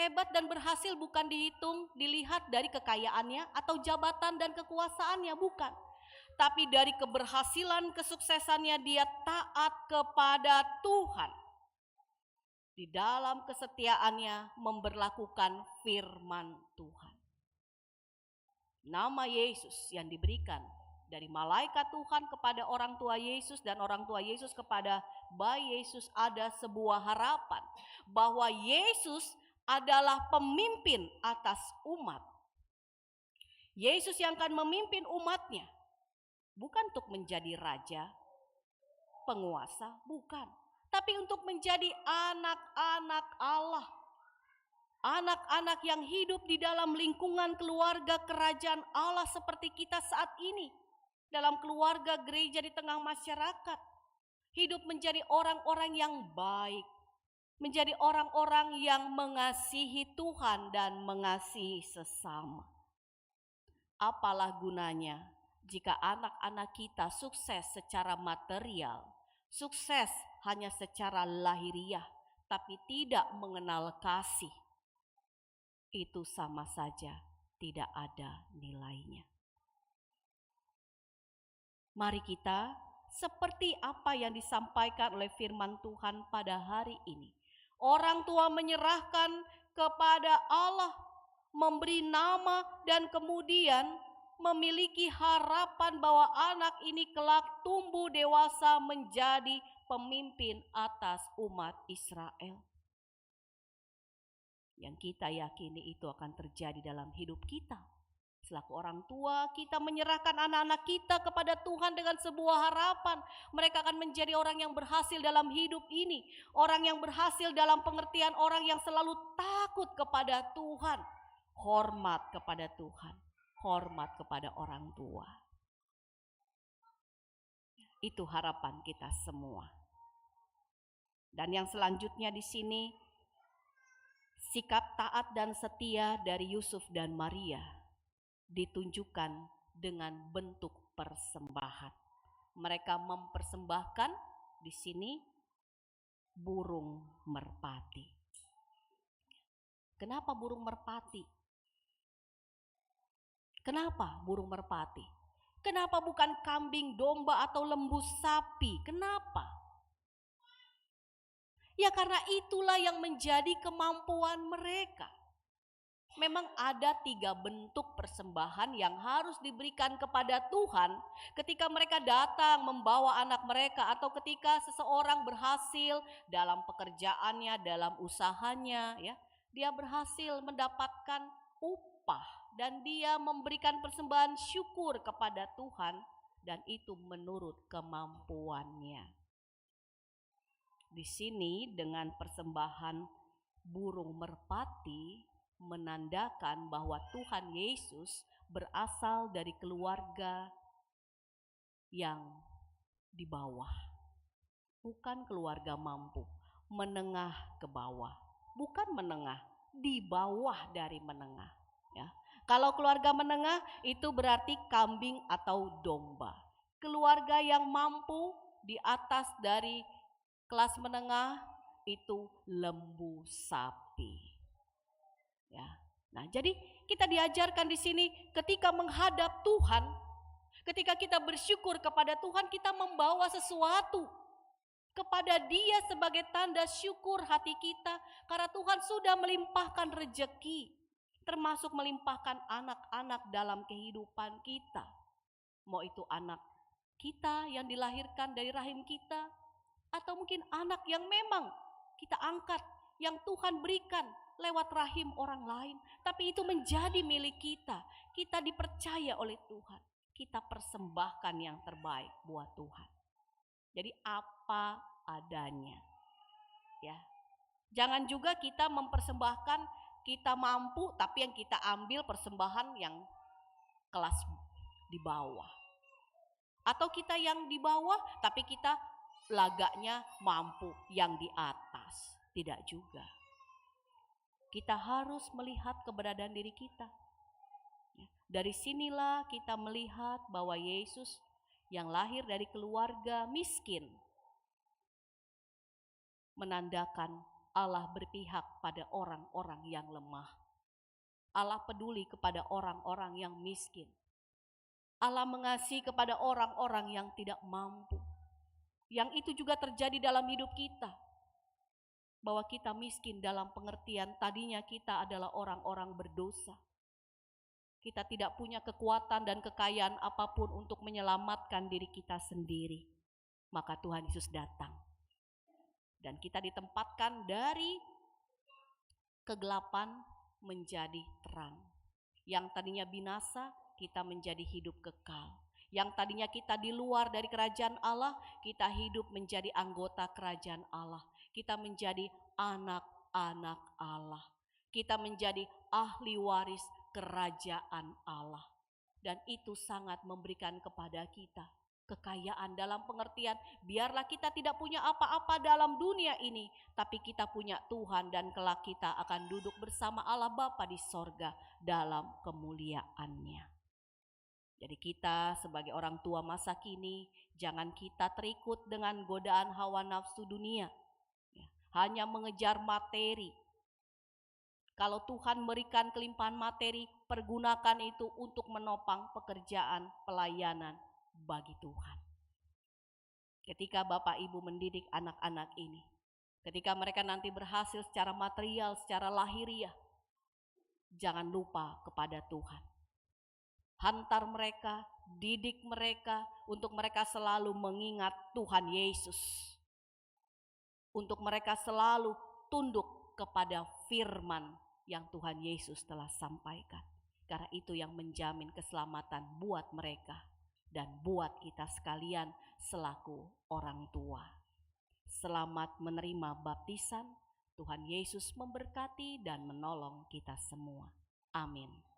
Hebat dan berhasil bukan dihitung, dilihat dari kekayaannya atau jabatan dan kekuasaannya, bukan. Tapi dari keberhasilan, kesuksesannya dia taat kepada Tuhan. Di dalam kesetiaannya memberlakukan firman Tuhan. Nama Yesus yang diberikan dari malaikat Tuhan kepada orang tua Yesus dan orang tua Yesus kepada bayi Yesus ada sebuah harapan bahwa Yesus adalah pemimpin atas umat. Yesus yang akan memimpin umatnya, bukan untuk menjadi raja, penguasa, bukan. Tapi untuk menjadi anak-anak Allah. Anak-anak yang hidup di dalam lingkungan keluarga kerajaan Allah seperti kita saat ini. Dalam keluarga gereja di tengah masyarakat. Hidup menjadi orang-orang yang baik. Menjadi orang-orang yang mengasihi Tuhan dan mengasihi sesama. Apalah gunanya jika anak-anak kita sukses secara material, sukses hanya secara lahiriah, tapi tidak mengenal kasih. Itu sama saja tidak ada nilainya. Mari kita seperti apa yang disampaikan oleh firman Tuhan pada hari ini. Orang tua menyerahkan kepada Allah, memberi nama dan kemudian memiliki harapan bahwa anak ini kelak tumbuh dewasa menjadi pemimpin atas umat Israel. Yang kita yakini itu akan terjadi dalam hidup kita. Selaku orang tua, kita menyerahkan anak-anak kita kepada Tuhan dengan sebuah harapan. Mereka akan menjadi orang yang berhasil dalam hidup ini. Orang yang berhasil dalam pengertian orang yang selalu takut kepada Tuhan. Hormat kepada Tuhan. Hormat kepada orang tua. Itu harapan kita semua. Dan yang selanjutnya di sini, sikap taat dan setia dari Yusuf dan Maria ditunjukkan dengan bentuk persembahan. Mereka mempersembahkan di sini burung merpati. Kenapa burung merpati? Kenapa burung merpati? Kenapa bukan kambing, domba atau lembu sapi? Kenapa? Ya karena itulah yang menjadi kemampuan mereka. Memang ada 3 bentuk persembahan yang harus diberikan kepada Tuhan ketika mereka datang membawa anak mereka atau ketika seseorang berhasil dalam pekerjaannya, dalam usahanya, ya, dia berhasil mendapatkan upah dan dia memberikan persembahan syukur kepada Tuhan dan itu menurut kemampuannya. Di sini dengan persembahan burung merpati menandakan bahwa Tuhan Yesus berasal dari keluarga yang di bawah. Bukan keluarga mampu, menengah ke bawah. Bukan menengah, di bawah dari menengah. Ya. Kalau keluarga menengah itu berarti kambing atau domba. Keluarga yang mampu di atas dari kelas menengah itu lembu sapi. Ya. Nah, jadi kita diajarkan di sini ketika menghadap Tuhan, ketika kita bersyukur kepada Tuhan, kita membawa sesuatu kepada Dia sebagai tanda syukur hati kita karena Tuhan sudah melimpahkan rejeki, termasuk melimpahkan anak-anak dalam kehidupan kita. Mau itu anak kita yang dilahirkan dari rahim kita atau mungkin anak yang memang kita angkat, yang Tuhan berikan lewat rahim orang lain, tapi itu menjadi milik kita. Kita dipercaya oleh Tuhan. Kita persembahkan yang terbaik buat Tuhan. Jadi apa adanya. Ya. Jangan juga kita mempersembahkan kita mampu tapi yang kita ambil persembahan yang kelas di bawah. Atau kita yang di bawah tapi kita lagaknya mampu yang di atas. Tidak juga. Kita harus melihat keberadaan diri kita. Dari sinilah kita melihat bahwa Yesus yang lahir dari keluarga miskin menandakan Allah berpihak pada orang-orang yang lemah. Allah peduli kepada orang-orang yang miskin. Allah mengasihi kepada orang-orang yang tidak mampu. Yang itu juga terjadi dalam hidup kita. Bahwa kita miskin dalam pengertian tadinya kita adalah orang-orang berdosa. Kita tidak punya kekuatan dan kekayaan apapun untuk menyelamatkan diri kita sendiri. Maka Tuhan Yesus datang. Dan kita ditempatkan dari kegelapan menjadi terang. Yang tadinya binasa, kita menjadi hidup kekal. Yang tadinya kita di luar dari kerajaan Allah, kita hidup menjadi anggota kerajaan Allah. Kita menjadi anak-anak Allah. Kita menjadi ahli waris kerajaan Allah. Dan itu sangat memberikan kepada kita kekayaan dalam pengertian biarlah kita tidak punya apa-apa dalam dunia ini, tapi kita punya Tuhan dan kelak kita akan duduk bersama Allah Bapa di sorga dalam kemuliaannya. Jadi kita sebagai orang tua masa kini jangan kita terikut dengan godaan hawa nafsu dunia, hanya mengejar materi. Kalau Tuhan memberikan kelimpahan materi, pergunakan itu untuk menopang pekerjaan pelayanan bagi Tuhan. Ketika Bapak Ibu mendidik anak-anak ini, ketika mereka nanti berhasil secara material, secara lahiriah, jangan lupa kepada Tuhan. Hantar mereka, didik mereka, untuk mereka selalu mengingat Tuhan Yesus. Untuk mereka selalu tunduk kepada firman yang Tuhan Yesus telah sampaikan. Karena itu yang menjamin keselamatan buat mereka dan buat kita sekalian selaku orang tua. Selamat menerima baptisan. Tuhan Yesus memberkati dan menolong kita semua. Amin.